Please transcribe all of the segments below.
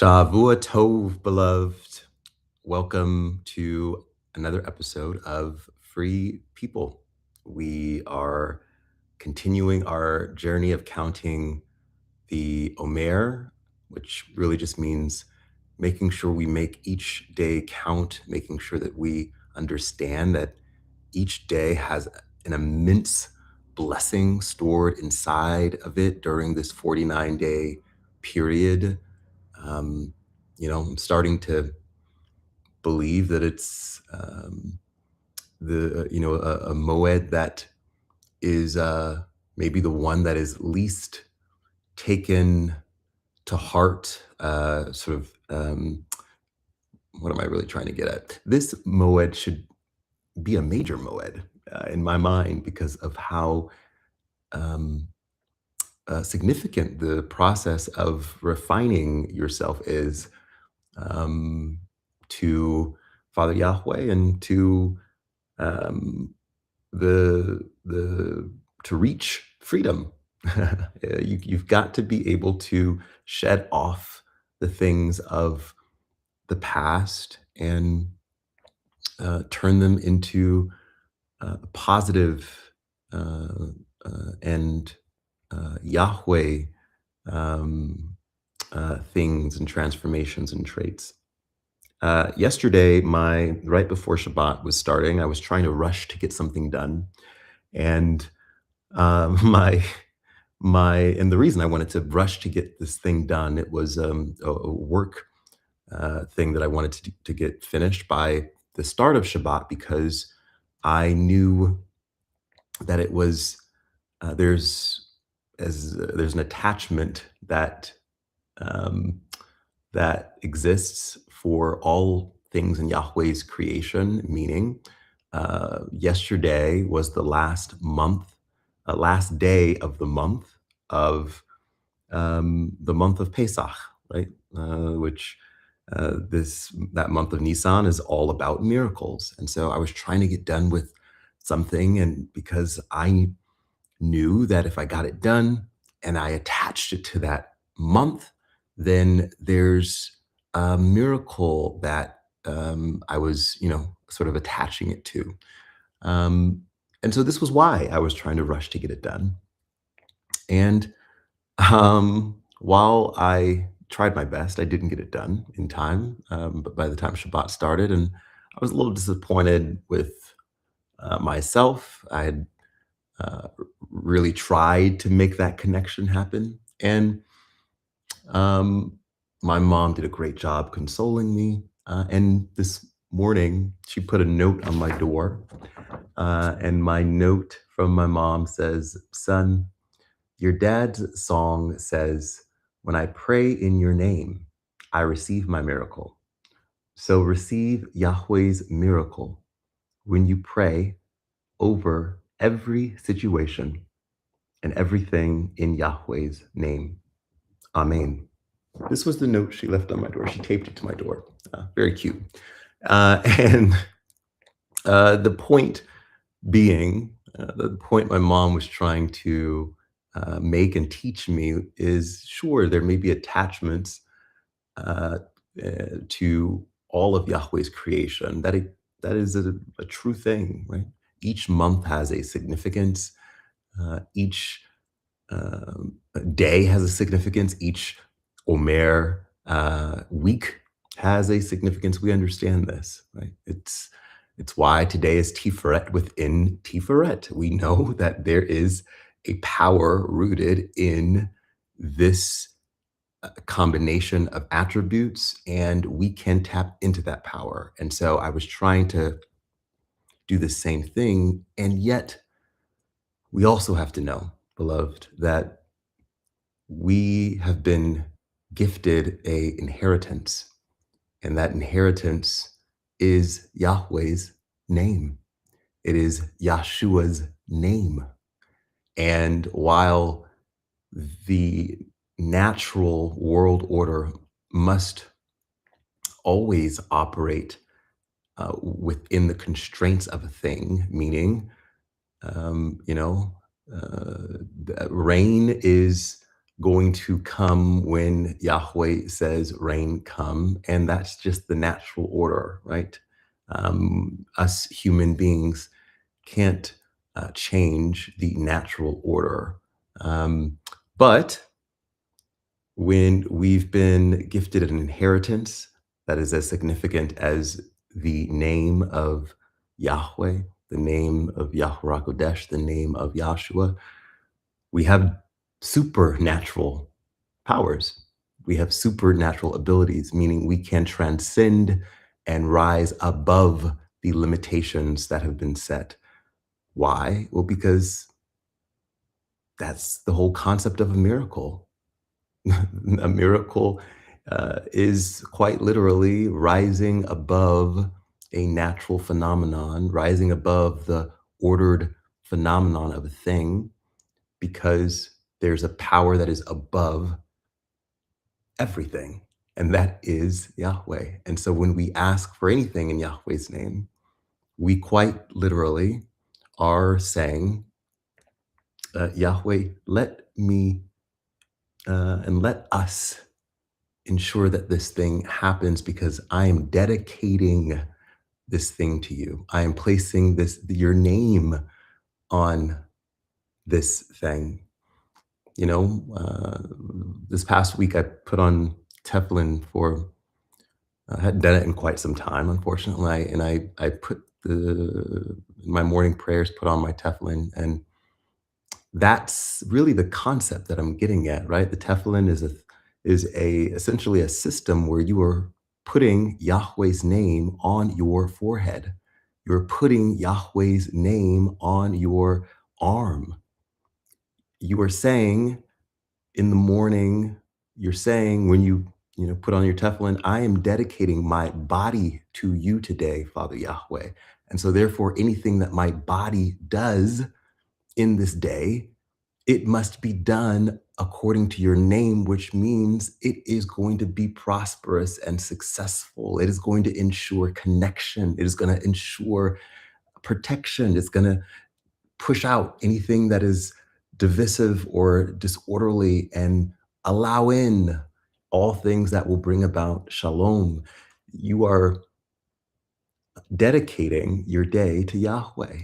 Shavua Tov, beloved. Welcome to another episode of Free People. We are continuing our journey of counting the Omer, which really just means making sure we make each day count, making sure that we understand that each day has an immense blessing stored inside of it during this 49-day period. um, I'm starting to believe that it's a moed that is maybe the one that is least taken to heart. What am I really trying to get at? This moed should be a major moed in my mind because of how um, significant the process of refining yourself is, um, to Father Yahweh and to um, the to reach freedom. You've got to be able to shed off the things of the past and turn them into positive uh, and Yahweh um, things and transformations and traits. Yesterday, my right before Shabbat was starting, I was trying to rush to get something done, and and the reason I wanted to rush to get this thing done, it was a work thing that I wanted to get finished by the start of Shabbat because I knew that it was there's an attachment um, that exists for all things in Yahweh's creation, meaning yesterday was last day of the month of Pesach, right? Which this that month of Nisan is all about miracles, and so I was trying to get done with something, and because I knew that if I got it done and I attached it to that month, then there's a miracle that I was, sort of attaching it to. Um, and so this was why I was trying to rush to get it done. And while I tried my best, I didn't get it done in time. But by the time Shabbat started, and I was a little disappointed with myself. I had uh, really tried to make that connection happen. And um, my mom did a great job consoling me. And this morning, she put a note on my door. And my note from my mom says, "Son, your dad's song says, 'When I pray in your name, I receive my miracle.' So receive Yahweh's miracle when you pray over every situation and everything in Yahweh's name. Amen." This was the note she left on my door. She taped it to my door. Very cute. And the point being, the point my mom was trying to make and teach me is, sure, there may be attachments uh, to all of Yahweh's creation. That is a true thing, right? Each month has a significance. Each day has a significance. Each Omer week has a significance. We understand this, right? It's why today is Tifferet within Tifferet. We know that there is a power rooted in this combination of attributes, and we can tap into that power. And so I was trying to do the same thing, and yet we also have to know, beloved, that we have been gifted a inheritance, and that inheritance is Yahweh's name. It is Yahshua's name. And while the natural world order must always operate within the constraints of a thing, meaning, um, you know, rain is going to come when Yahweh says rain come, and that's just the natural order, right? Us human beings can't change the natural order. Um, but when we've been gifted an inheritance that is as significant as the name of Yahweh, the name of Yahweh Kodesh, the name of Yahshua, we have supernatural powers. We have supernatural abilities, meaning we can transcend and rise above the limitations that have been set. Why? Well, because that's the whole concept of a miracle. A miracle is quite literally rising above a natural phenomenon, rising above the ordered phenomenon of a thing, because there's a power that is above everything, and that is Yahweh. And so when we ask for anything in Yahweh's name, we quite literally are saying, Yahweh, let me and let us ensure that this thing happens because I am dedicating this thing to you. I am placing your name on this thing. This past week I put on Teflon for, I hadn't done it in quite some time, unfortunately. And I put my morning prayers, put on my Teflon, and that's really the concept that I'm getting at, right? The Tefillin is essentially a system where you are putting Yahweh's name on your forehead. You're putting Yahweh's name on your arm. You are saying in the morning, you're saying when you put on your Tefillin, I am dedicating my body to you today, Father Yahweh. And so therefore anything that my body does in this day, it must be done according to your name, which means it is going to be prosperous and successful. It is going to ensure connection. It is going to ensure protection. It's going to push out anything that is divisive or disorderly and allow in all things that will bring about shalom. You are dedicating your day to Yahweh.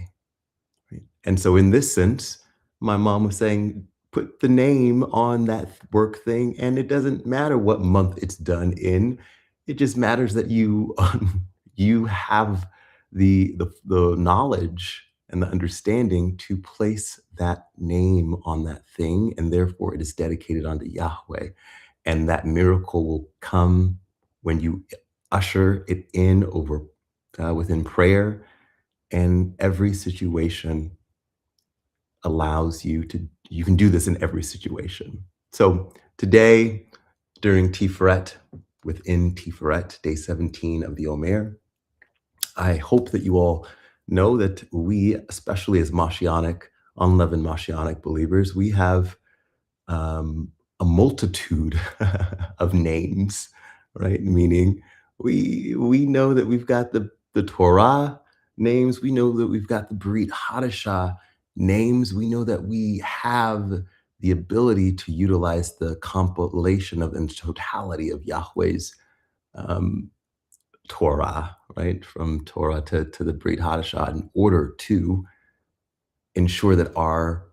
Right? And so, in this sense, my mom was saying, put the name on that work thing, and it doesn't matter what month it's done in. It just matters that you you have the knowledge and the understanding to place that name on that thing, and therefore it is dedicated unto Yahweh. And that miracle will come when you usher it in over within prayer, and every situation allows you can do this in every situation. So today, during Tifferet, within Tifferet, day 17 of the Omer, I hope that you all know that we, especially as Mashiach, unleavened Mashiach believers, we have a multitude of names, right? Meaning we know that we've got the Torah names, we know that we've got the Brit Hadashah names, we know that we have the ability to utilize the compilation of and totality of Yahweh's um, Torah, right? From Torah to the Brit Hadashah in order to ensure that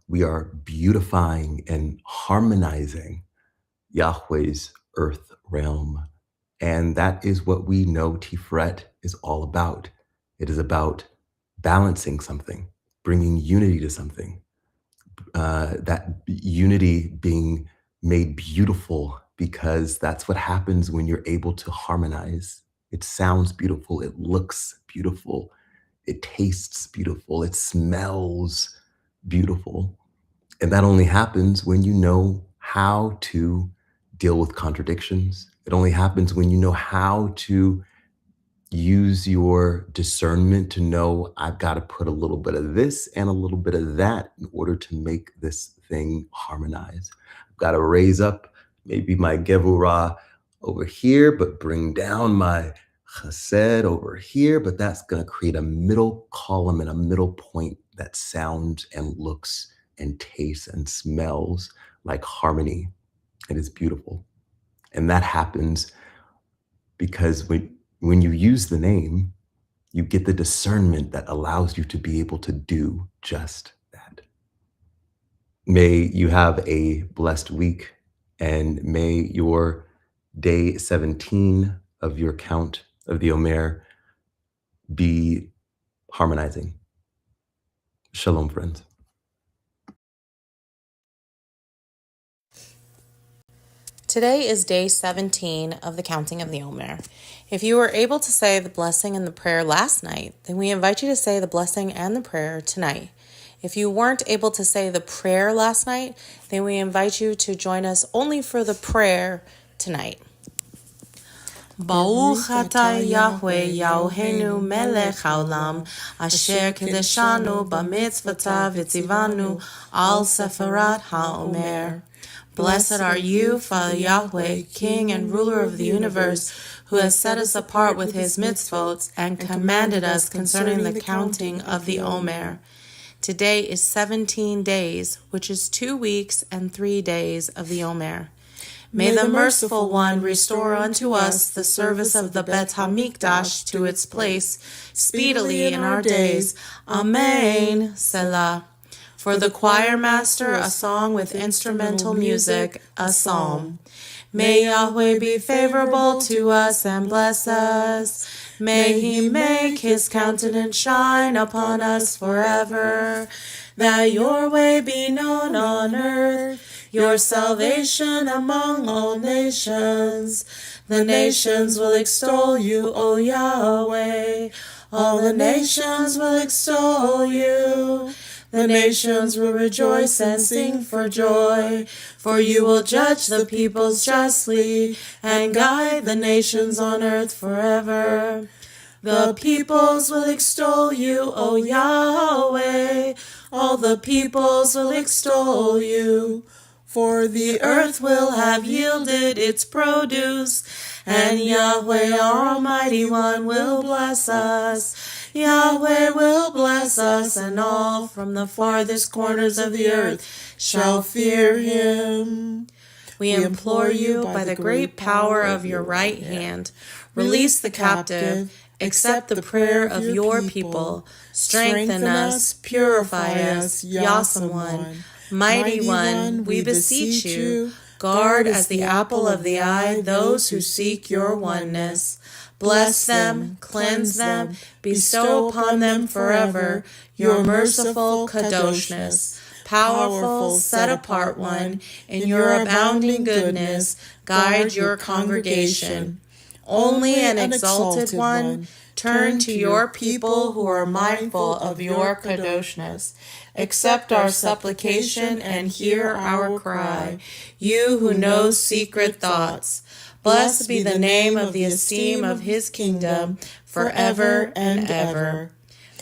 we are beautifying and harmonizing Yahweh's earth realm. And that is what we know Tiferet is all about. It is about balancing something, bringing unity to something, that unity being made beautiful, because that's what happens when you're able to harmonize. It sounds beautiful, it looks beautiful, it tastes beautiful, it smells beautiful. And that only happens when you know how to deal with contradictions. It only happens when you know how to use your discernment to know I've got to put a little bit of this and a little bit of that in order to make this thing harmonize. I've got to raise up maybe my Gevurah over here, but bring down my Chesed over here. But that's going to create a middle column and a middle point that sounds and looks and tastes and smells like harmony. It is beautiful. And that happens because when you use the name, you get the discernment that allows you to be able to do just that. May you have a blessed week, and may your day 17 of your count of the Omer be harmonizing. Shalom, friends. Today is day 17 of the counting of the Omer. If you were able to say the blessing and the prayer last night, then we invite you to say the blessing and the prayer tonight. If you weren't able to say the prayer last night, then we invite you to join us only for the prayer tonight. Baruch atah Yahweh Eloheinu melech haolam, asher kedeshanu b'mitzvotav v'tzivanu al seferat ha'omer. Blessed are you, Father Yahweh, King and ruler of the universe, who has set us apart with his mitzvot and commanded us concerning the counting of the Omer. Today is 17 days, which is 2 weeks and 3 days of the Omer. May the merciful one restore unto us the service of the Bet HaMikdash to its place speedily in our days. Amen. Selah. For the choir master, a song with instrumental music, a psalm. May Yahweh be favorable to us and bless us. May he make his countenance shine upon us forever. That your way be known on earth, your salvation among all nations. The nations will extol you, O Yahweh. All the nations will extol you. The nations will rejoice and sing for joy, for you will judge the peoples justly and guide the nations on earth forever. The peoples will extol you, O Yahweh. All the peoples will extol you. For the earth will have yielded its produce, and Yahweh our Almighty One will bless us. Yahweh will bless us, and all from the farthest corners of the earth shall fear him. We implore you by the great power of your right hand, release the captive, accept the prayer of your people, strengthen us, purify us, Yasam One. Mighty One, we beseech you, guard as the apple of the eye those who seek your oneness. Bless them, cleanse them, bestow upon them forever your merciful kadoshness. Powerful, set apart one, in your abounding goodness, guide your congregation. Only an exalted one, turn to your people who are mindful of your kadoshness. Accept our supplication and hear our cry, you who know secret thoughts. Blessed be the name of the esteem of his kingdom forever and ever.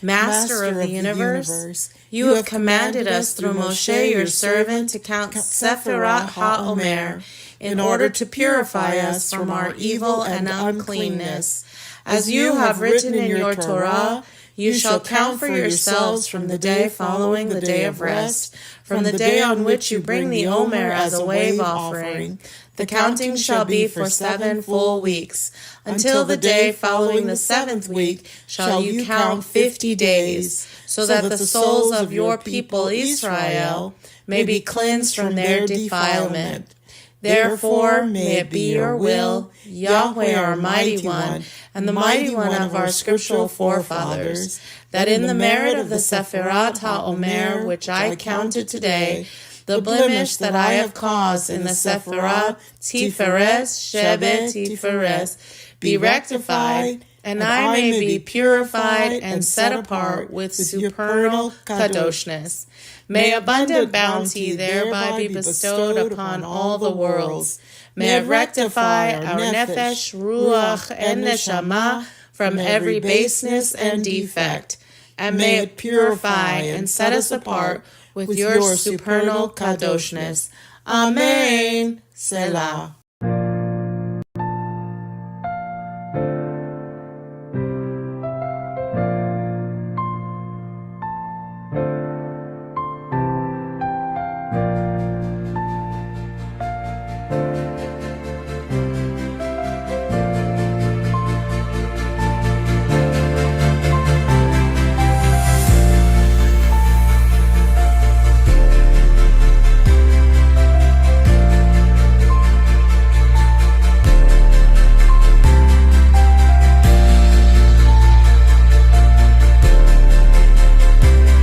Master of the universe, you have commanded us through Moshe your servant to count Tifferet HaOmer in order to purify us from our evil and uncleanness. As you have written in your Torah, you shall count for yourselves from the day following the day of rest, from the day on which you bring the Omer as a wave offering. The counting shall be for 7 full weeks. Until the day following the 7th week shall you count 50 days, so that the souls of your people Israel may be cleansed from their defilement. Therefore, may it be your will, Yahweh our mighty one, and the mighty one of our scriptural forefathers, that in the merit of the Tifferet HaOmer, which I counted today, the blemish that I have caused in the Tifferet, Shebet Tifferet, be rectified, and I may be purified and set apart with supernal kadoshness. May abundant bounty thereby be bestowed upon all the worlds. May it rectify our nefesh, ruach, and neshama from every baseness and defect, and may it purify and set us apart with your supernal kadoshness. Amen. Selah.